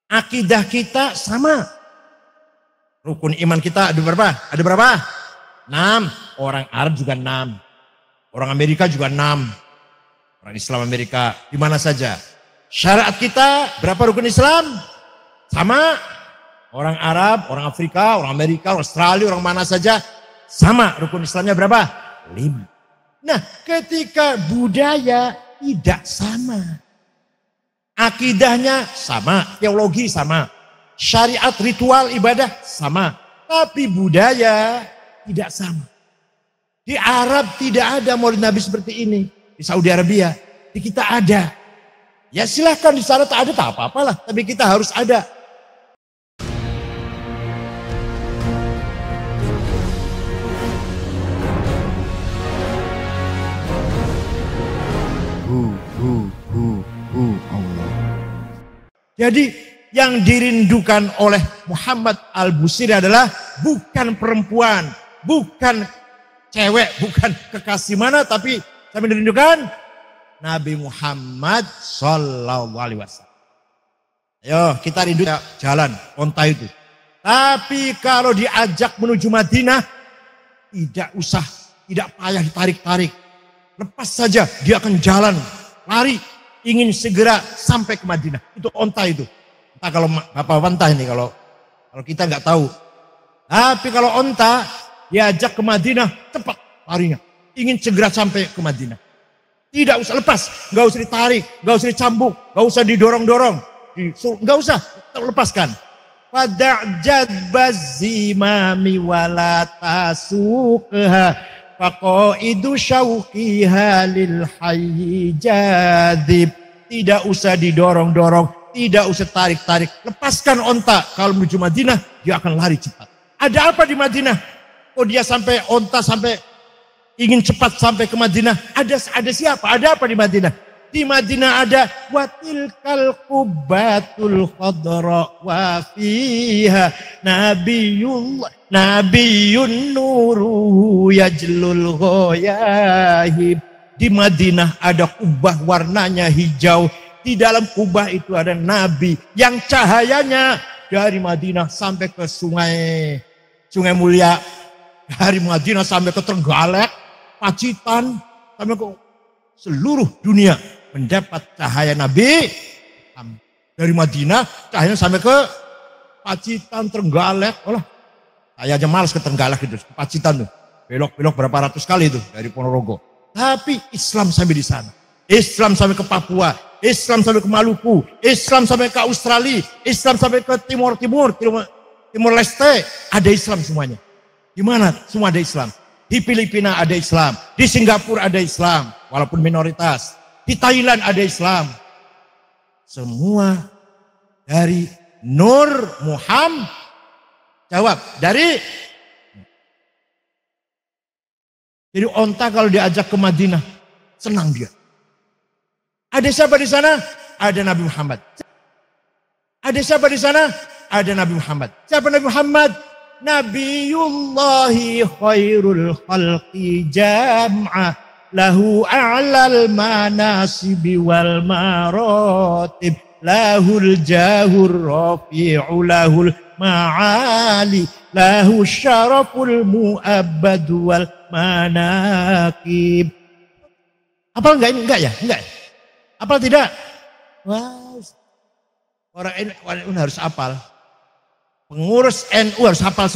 Akidah kita sama. Rukun iman kita ada berapa? Ada berapa? 6. Orang Arab juga 6. Orang Amerika juga 6. Orang Islam Amerika, di mana saja. Syariat kita, berapa rukun Islam? Sama. Orang Arab, orang Afrika, orang Amerika, Australia, orang mana saja. Sama, rukun Islamnya berapa? 5. Nah, ketika budaya tidak sama. Akidahnya sama, teologi sama. Syariat, ritual, ibadah sama. Tapi budaya tidak sama. Di Arab tidak ada maulid Nabi seperti ini. Di Saudi Arabia, di kita ada. Ya silahkan di sana tak ada, tak apa-apalah. Tapi kita harus ada. Allah. Jadi yang dirindukan oleh Muhammad Al-Busiri adalah bukan perempuan, bukan cewek, bukan kekasih mana, tapi kami dirindukan Nabi Muhammad Sallallahu Alaihi Wasallam. Ayo kita rindu jalan onta itu. Tapi kalau diajak menuju Madinah, tidak usah, tidak payah ditarik-tarik. Lepas saja dia akan jalan, lari, ingin segera sampai ke Madinah. Itu onta itu. Entah kalau bapak entah ini kalau kita nggak tahu. Tapi kalau onta diajak ke Madinah, cepat larinya. Ingin segera sampai ke Madinah. Tidak usah lepas, nggak usah ditarik, nggak usah dicambuk, nggak usah didorong-dorong, nggak usah, lepaskan. Fada'jad bazimami walatasuqha faqaidu syauqiha lil hayyi jadib. Tidak usah didorong-dorong, tidak usah tarik-tarik. Lepaskan onta. Kalau menuju Madinah, dia akan lari cepat. Ada apa di Madinah? Oh dia sampai onta sampai ingin cepat sampai ke Madinah. Ada siapa? Ada apa di Madinah? Di Madinah ada watilkal qubbatul khadra wa fiha nabiyyun nuru yajlul ghayahib. Di Madinah ada kubah warnanya hijau. Di dalam kubah itu ada nabi yang cahayanya dari Madinah sampai ke Sungai Mulia, dari Madinah sampai ke Trenggalek, Pacitan, sampai ke seluruh dunia mendapat cahaya Nabi. Dari Madinah cahayanya sampai ke Pacitan, Trenggalek. Olah, saya aja malas ke Trenggalek itu, ke Pacitan tuh. Belok-belok berapa ratus kali itu dari Ponorogo. Tapi Islam sampai di sana. Islam sampai ke Papua, Islam sampai ke Maluku, Islam sampai ke Australia, Islam sampai ke Timur Leste, ada Islam semuanya. Di mana semua ada Islam? Di Filipina ada Islam, di Singapura ada Islam, walaupun minoritas. Di Thailand ada Islam. Semua dari Nur Muhammad. Jawab, dari. Jadi onta kalau diajak ke Madinah, senang dia. Ada siapa di sana? Ada Nabi Muhammad. Ada siapa di sana? Ada Nabi Muhammad. Siapa Nabi Muhammad? Nabiyullahi khairul khalqi jam'a lahu a'lal manasibi wal maratib lahul jahur rafi'u lahul ma'ali lahu syaraful mu'abbadu wal manakib. Apa enggak ini? Enggak ya? Enggak. Apal tidak? Wah, orang NU harus apal. Pengurus NU harus hafal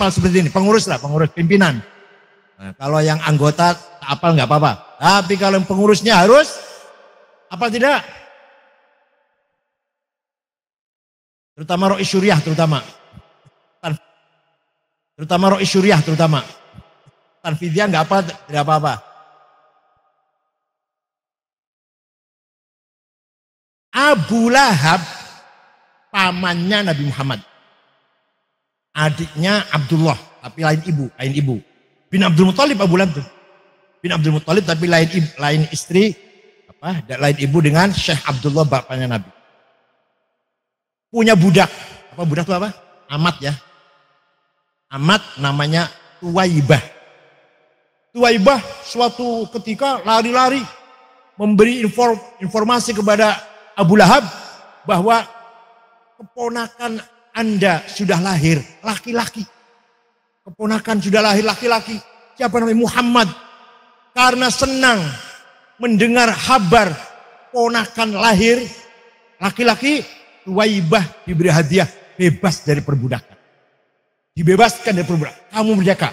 seperti ini. Pengurus pimpinan. Nah, kalau yang anggota tak hafal nggak apa-apa. Tapi kalau yang pengurusnya harus hafal tidak? Terutama Rois Syuriah terutama. Rois Syuriah terutama. Tanfidiyah nggak apa, tidak apa-apa. Abu Lahab pamannya Nabi Muhammad. Adiknya Abdullah, tapi lain ibu. Bin Abdul Muthalib Abu Lahab tuh. Bin Abdul Muthalib tapi lain istri, lain ibu dengan Syekh Abdullah bapaknya Nabi. Punya budak. Apa budak itu apa? Amat ya. Amat namanya Tuwaibah. Tuwaibah suatu ketika lari-lari memberi informasi kepada Abu Lahab bahwa keponakan Anda sudah lahir laki-laki. Keponakan sudah lahir laki-laki. Siapa namanya? Muhammad. Karena senang mendengar kabar ponakan lahir laki-laki, Tuwaibah diberi hadiah bebas dari perbudakan. Dibebaskan dari perbudakan. Kamu merdeka.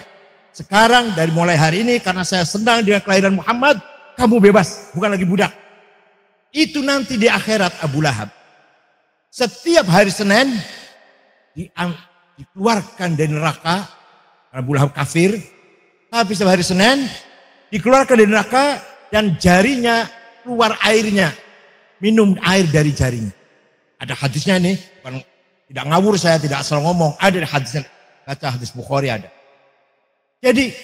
Sekarang dari mulai hari ini karena saya senang dengan kelahiran Muhammad, kamu bebas, bukan lagi budak. Itu nanti di akhirat Abu Lahab. Setiap hari Senin dikeluarkan dari neraka. Abu Lahab kafir. Tapi setiap hari Senin dikeluarkan dari neraka dan jarinya keluar airnya. Minum air dari jarinya. Ada hadisnya nih. Tidak ngawur saya, tidak asal ngomong. Ada hadisnya. Baca hadis Bukhari ada. Jadi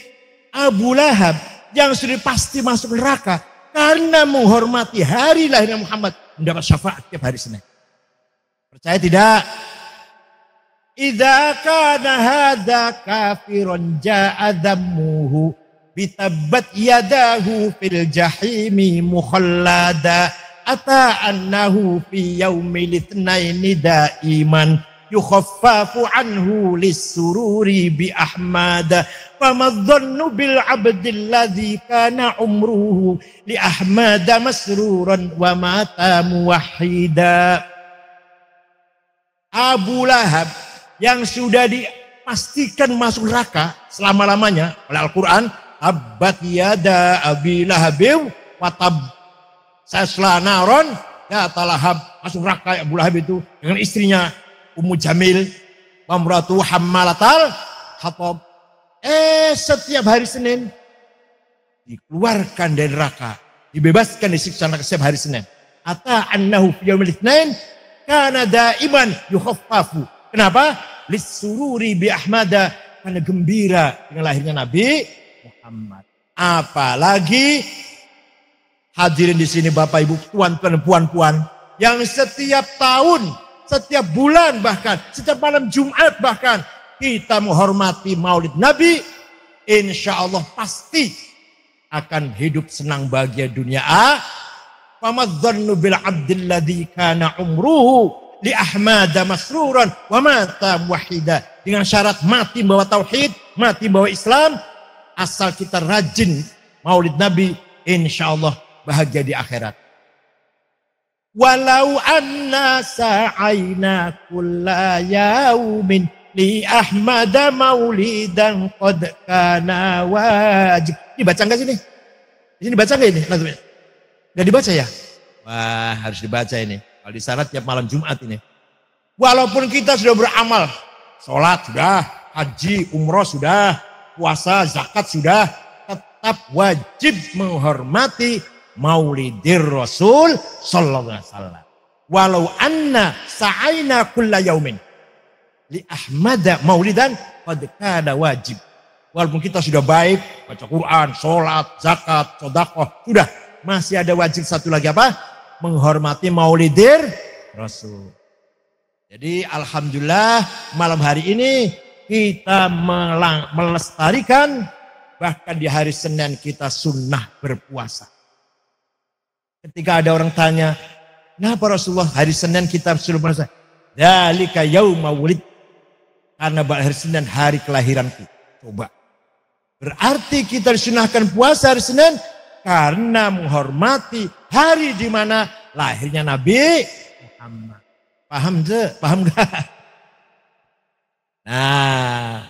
Abu Lahab yang sudah pasti masuk neraka karena menghormati hari lahirnya Muhammad mendapat syafaat tiap hari Senin. Percaya tidak? Idza kana hadza kafirun ja'a dhammuhu bitabbat yadahu fil jahimi mukhallada ata annahu fi yaumil itsnaini daiman yukhaffafu anhu lis-sururi bi ahmad famadhannu bil abdil ladzi kana umruhu li ahmad masruran wa mata muwahhida. Abu Lahab yang sudah dipastikan masuk neraka selama-lamanya oleh Al-Quran, tabbat yada abi lahabin wa tab sasla naron, ya talahab, masuk neraka Abu Lahab itu dengan istrinya Ummu Jamil, wamratu hammalatal hatab. Setiap hari Senin dikeluarkan dari neraka, dibebaskan dari siksa neraka setiap hari Senin. Ata annahu fi yaumil itsnain kana daiman yukhaffafu. Kenapa? Lis-sururi bi ahmada, karena gembira dengan lahirnya Nabi Muhammad. Apalagi hadirin di sini Bapak Ibu, tuan-tuan dan puan-puan yang setiap tahun, setiap bulan bahkan, setiap malam Jumat bahkan kita menghormati Maulid Nabi, insya Allah pasti akan hidup senang bahagia dunia. Famadzannu bil abdil ladzi kana umruhu li ahmada masruran wa mata muwahhida. Dengan syarat mati bawa tauhid, mati bawa Islam, asal kita rajin Maulid Nabi, insya Allah bahagia di akhirat. Walau anna sa'aina kulla yaumin li ahmada maulidan qad kana wajib. Ini baca enggak sini? Di sini baca enggak ini? Enggak dibaca ya? Wah, harus dibaca ini. Kalau di sana tiap malam Jumat ini. Walaupun kita sudah beramal, sholat sudah, haji, umroh sudah, puasa, zakat sudah, tetap wajib menghormati Maulidir Rasul sallallahu alaihi wasallam. Walau anna sa'aina kulla yaumin li ahmada maulidan qad kana wajib. Walaupun kita sudah baik, baca Quran, sholat, zakat, sedekah, sudah, masih ada wajib satu lagi apa? Menghormati Maulidir Rasul. Jadi alhamdulillah malam hari ini kita melestarikan, bahkan di hari Senin kita sunnah berpuasa. Ketika ada orang tanya, kenapa Rasulullah hari Senin kita suruh puasa? Dzalika yauma wulid. Karena hari Senin hari kelahiranku. Coba. Berarti kita disunahkan puasa hari Senin karena menghormati hari di mana lahirnya Nabi Muhammad. Paham tuh? Paham gak? Nah,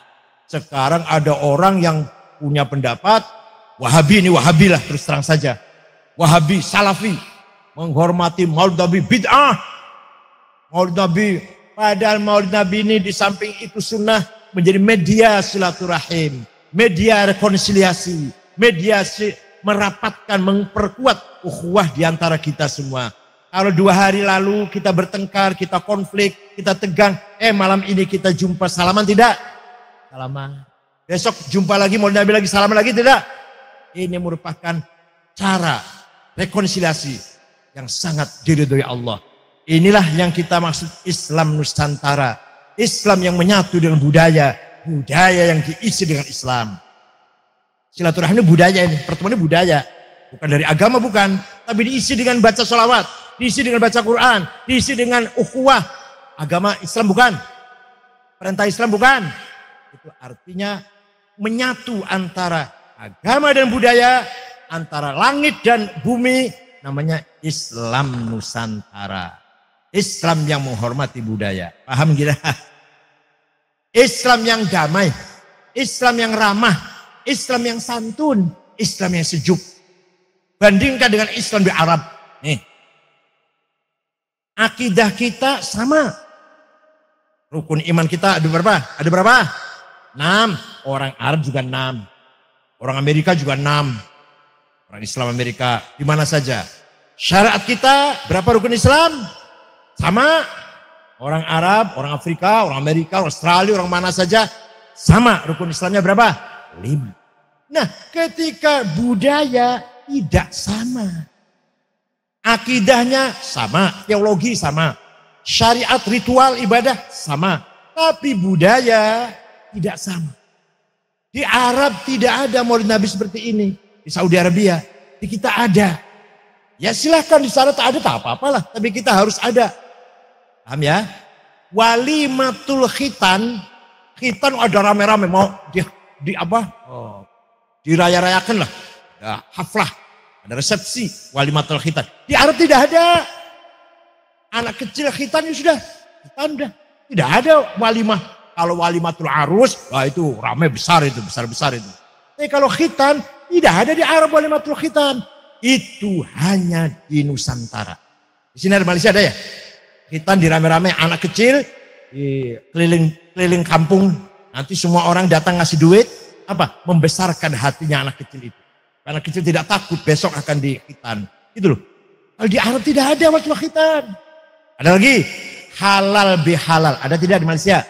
sekarang ada orang yang punya pendapat Wahabi, ini Wahabi lah terus terang saja. Wahabi, Salafi, menghormati Maulid Nabi bid'ah. Maulid Nabi, padahal Maulid Nabi ini di samping itu sunnah menjadi media silaturahim, media rekonsiliasi, media merapatkan, memperkuat ukhuwah di antara kita semua. Kalau 2 hari lalu kita bertengkar, kita konflik, kita tegang, malam ini kita jumpa, salaman tidak? Salaman. Besok jumpa lagi, Maulid Nabi lagi, salaman lagi tidak? Ini merupakan cara rekonsiliasi yang sangat diridhoi Allah. Inilah yang kita maksud Islam Nusantara. Islam yang menyatu dengan budaya. Budaya yang diisi dengan Islam. Silaturahmi budaya ini. Pertemuan ini budaya. Bukan dari agama, bukan. Tapi diisi dengan baca sholawat. Diisi dengan baca Quran. Diisi dengan ukhuwah. agama Islam bukan. Perintah Islam bukan. Itu artinya menyatu antara agama dan budaya, antara langit dan bumi, namanya Islam Nusantara. Islam yang menghormati budaya. Paham kira? Islam yang damai, Islam yang ramah, Islam yang santun, Islam yang sejuk. Bandingkan dengan Islam di Arab. Nih, akidah kita sama. Rukun iman kita ada berapa? Ada berapa? 6. Orang Arab juga 6. Orang Amerika juga 6. Orang Islam Amerika di mana saja. Syariat kita berapa rukun Islam? Sama. Orang Arab, orang Afrika, orang Amerika, Australia, orang mana saja. Sama rukun Islamnya berapa? 5. Nah, ketika budaya tidak sama. Akidahnya sama, teologi sama. Syariat, ritual, ibadah sama. Tapi budaya tidak sama. Di Arab tidak ada maulid Nabi seperti ini. Di Saudi Arabia, di kita ada. Ya silahkan di sana tak ada, tak apa-apalah. Tapi kita harus ada. Paham ya? Walimatul khitan. Khitan ada rame-rame mau di apa? Oh, diraya-rayakan lah. Ada haflah, ada resepsi walimatul khitan. Di Arab tidak ada. Anak kecil khitan ya sudah. Khitan udah. Tidak ada walimah. Kalau walimatul arus, wah itu ramai besar itu, besar-besar itu. Tapi kalau khitan, tidak ada di Arab walimatul khitan. Itu hanya di Nusantara. Di sini ada Malaysia ada ya? Khitan dirame-rame anak kecil di keliling kampung, nanti semua orang datang ngasih duit, apa? Membesarkan hatinya anak kecil itu. Anak kecil tidak takut besok akan di khitan. Itu loh. Kalau di Arab tidak ada waktu khitan. Ada lagi halal bihalal. Ada tidak di Malaysia?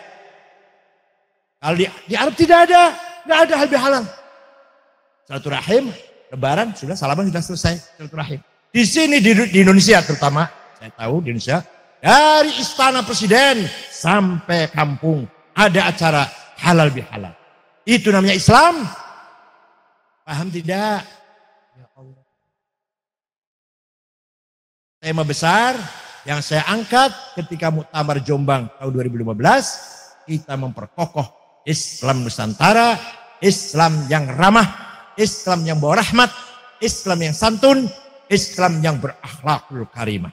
Kalau di Arab tidak ada, nggak ada halal bihalal. Silaturahim, lebaran sudah, salaman sudah selesai, silaturahim. Di sini di Indonesia terutama, saya tahu di Indonesia. Dari istana presiden sampai kampung ada acara halal bihalal. Itu namanya Islam. Paham tidak? Ya Allah. Tema besar yang saya angkat ketika Muktamar Jombang tahun 2015, kita memperkokoh Islam Nusantara, Islam yang ramah, Islam yang bawa rahmat, Islam yang santun, Islam yang berakhlakul karimah.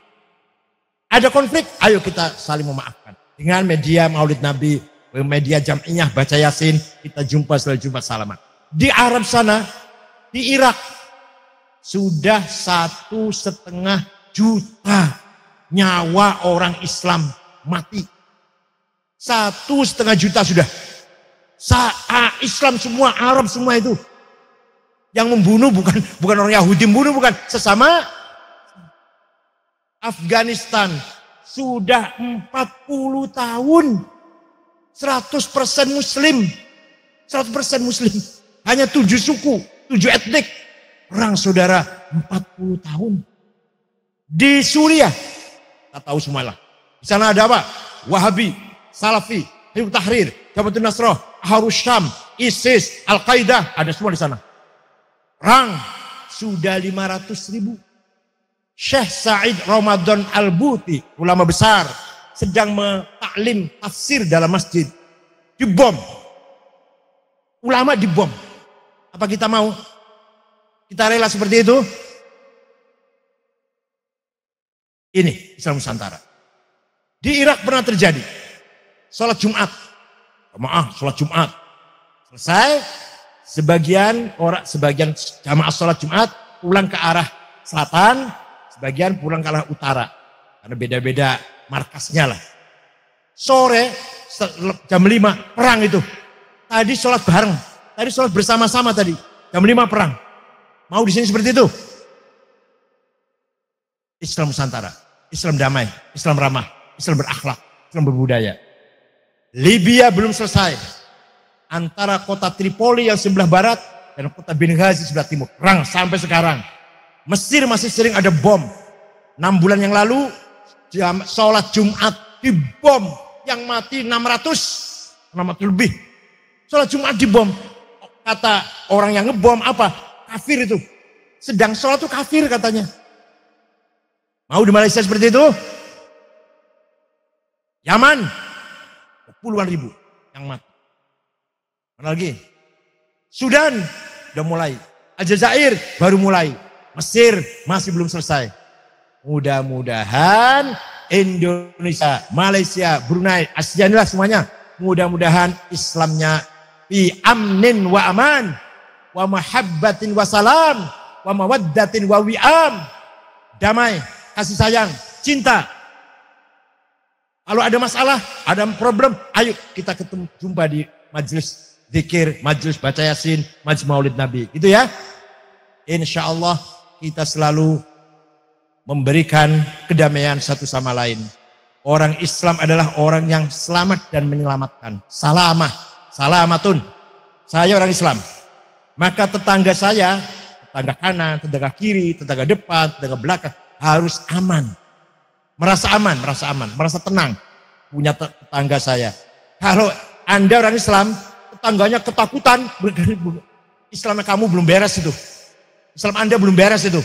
Ada konflik, ayo kita saling memaafkan. Dengan media Maulid Nabi, media Jam'iyah, baca Yasin, kita jumpa selalu jumpa salaman. Di Arab sana, di Irak, sudah 1,5 juta nyawa orang Islam mati. 1,5 juta sudah. Islam semua, Arab semua itu. Yang membunuh bukan orang Yahudi, membunuh bukan sesama. Afghanistan sudah 40 tahun 100% Muslim. 100% Muslim. Hanya 7 suku, 7 etnik. Perang saudara 40 tahun. Di Suriah, kita tahu semualah. Di sana ada apa? Wahabi, Salafi, Hizbut Tahrir, Jabhatun Nasrah, Aharus Syam, ISIS, Al-Qaeda, ada semua di sana. Perang sudah 500.000. Syekh Said Ramadan Al-Buti, ulama besar, sedang mentaklim tafsir dalam masjid. Dibom. Ulama dibom. Apa kita mau? Kita rela seperti itu? Ini Islam Nusantara. Di Irak pernah terjadi. Sholat Jumat. Sholat Jumat. Selesai. Sebagian jamaah sholat Jumat pulang ke arah selatan. Sebagian pulang ke arah utara. Karena beda-beda markasnya lah. Sore jam 5 perang itu. Tadi sholat bareng. Tadi sholat bersama-sama tadi. Jam 5 perang. Mau di sini seperti itu? Islam Nusantara. Islam damai. Islam ramah. Islam berakhlak. Islam berbudaya. Libya belum selesai. Antara kota Tripoli yang sebelah barat dan kota Benghazi sebelah timur. Perang sampai sekarang. Mesir masih sering ada bom. 6 bulan yang lalu sholat Jumat dibom. Yang mati 600 lebih. Sholat Jumat dibom. Kata orang yang ngebom apa? Kafir itu. Sedang sholat itu kafir katanya. Mau di Malaysia seperti itu? Yaman, puluhan ribu yang mati. Mana lagi? Sudan udah mulai. Aljazair baru mulai. Mesir masih belum selesai. Mudah-mudahan Indonesia, Malaysia, Brunei, Asia inilah semuanya. Mudah-mudahan Islamnya fi amnin wa aman, wa mahabbatin wa salam, wa mawaddatin wa wi'am. Damai, kasih sayang, cinta. Kalau ada masalah, ada problem, ayo kita ketemu, jumpa di majelis zikir, majelis baca yasin, majelis maulid nabi. Gitu ya. Insya Allah kita selalu memberikan kedamaian satu sama lain. Orang Islam adalah orang yang selamat dan menyelamatkan. Salamah, salamatun. Saya orang Islam. Maka tetangga saya, tetangga kanan, tetangga kiri, tetangga depan, tetangga belakang harus aman. Merasa aman, merasa tenang. Punya tetangga saya. Kalau Anda orang Islam, tetangganya ketakutan, Islam kamu belum beres itu. Islam Anda belum beres itu.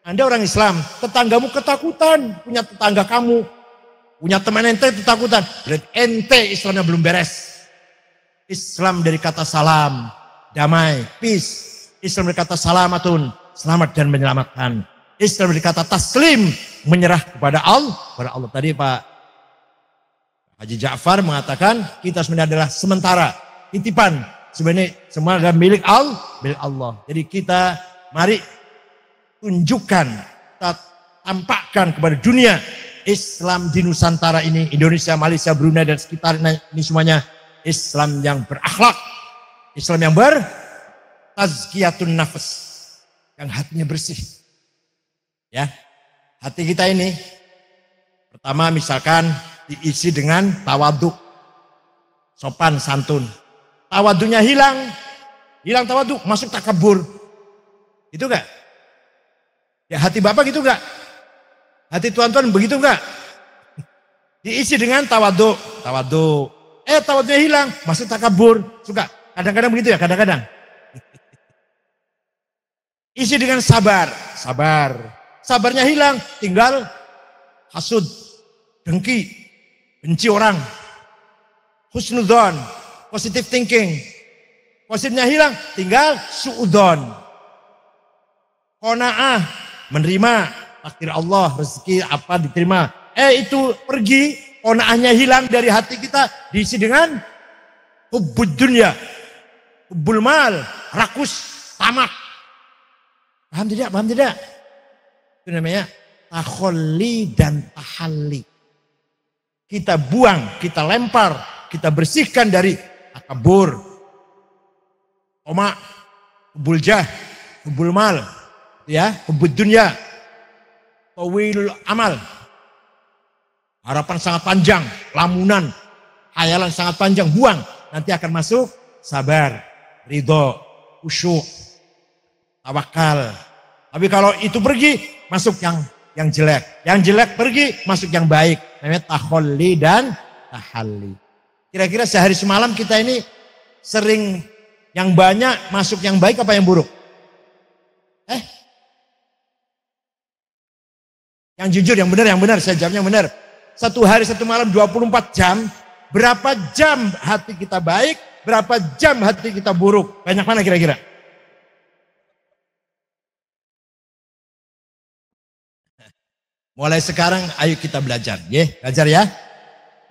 Anda orang Islam, tetanggamu ketakutan, punya tetangga kamu, punya teman ente ketakutan, berarti ente Islamnya belum beres. Islam dari kata salam, damai, peace. Islam dari kata salamatun, selamat dan menyelamatkan. Islam dari kata taslim, menyerah kepada Allah. Tadi Pak Haji Ja'far mengatakan kita sebenarnya adalah sementara, titipan. Sebenarnya semua adalah milik Allah. Jadi kita mari tunjukkan, kita tampakkan kepada dunia Islam di Nusantara ini, Indonesia, Malaysia, Brunei dan sekitarnya ini semuanya Islam yang berakhlak, Islam yang bertazkiyatun nafas, yang hatinya bersih. Ya, hati kita ini pertama misalkan diisi dengan tawaduk, sopan santun. Tawadunya hilang tawaduk, masuk takabur. Itu enggak? Ya hati Bapak gitu enggak? Hati tuan-tuan begitu enggak? Diisi dengan tawaduk. Tawaduknya hilang, masuk takabur. Suka? Kadang-kadang begitu ya, kadang-kadang. Isi dengan sabar. Sabarnya hilang, tinggal hasud, dengki, benci orang. Husnudzon, positive thinking. Positifnya hilang, tinggal suudzon. Qanaah, menerima takdir Allah, rezeki apa diterima. Itu pergi, qanaahnya hilang dari hati kita, diisi dengan hubbud dunya, hubbul mal, rakus, tamak. Paham tidak? Itu namanya takholli dan tahalli. Kita buang, kita lempar, kita bersihkan dari takabur, hubbul jah, hubbul mal, ya, hubbud dunya, tawilul amal. Harapan sangat panjang, lamunan, hayalan sangat panjang, buang. Nanti akan masuk sabar, ridho, khusyuk, tawakal. Tapi kalau itu pergi, masuk yang jelek. Yang jelek pergi, masuk yang baik. Namanya takholli dan tahalli. Kira-kira sehari semalam kita ini sering yang banyak masuk yang baik apa yang buruk? Yang jujur, yang benar, saya jawabnya benar. Satu hari, satu malam, 24 jam. Berapa jam hati kita baik, berapa jam hati kita buruk? Banyak mana kira-kira? Mulai sekarang ayo kita belajar. Belajar ya.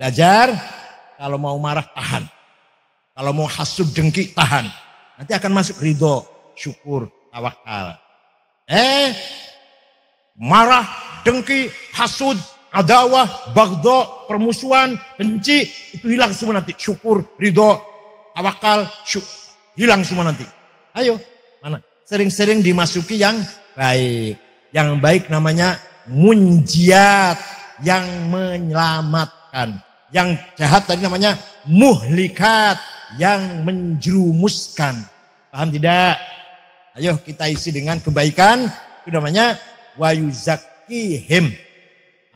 Belajar, kalau mau marah tahan. Kalau mau hasud dengki tahan. Nanti akan masuk ridho, syukur, tawakal. Marah, dengki, hasud, adawah, bagdo, permusuhan, benci, itu hilang semua nanti. Syukur, ridho, tawakal, hilang semua nanti. Ayo, mana? Sering-sering dimasuki yang baik. Yang baik namanya munjiat, yang menyelamatkan. Yang jahat tadi namanya muhlikat, yang menjerumuskan. Paham tidak? Ayo kita isi dengan kebaikan. Itu namanya wayuzakihim.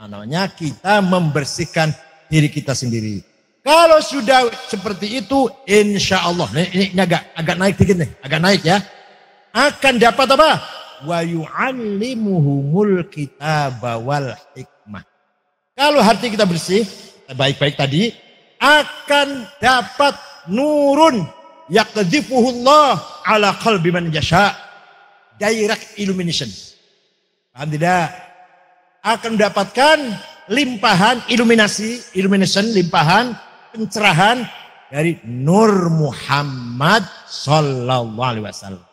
Namanya kita membersihkan diri kita sendiri. Kalau sudah seperti itu, insya Allah, ini agak naik dikit nih, agak naik ya. Akan dapat apa? Wa yu'allimuhumul kitaba wal hikmah. Kalau hati kita bersih, baik-baik tadi, akan dapat nurun yaqdhifuhullah ala qalbi man yasha. Direct illumination. Paham tidak? Akan mendapatkan limpahan illumination, limpahan pencerahan dari Nur Muhammad sallallahu alaihi wasallam.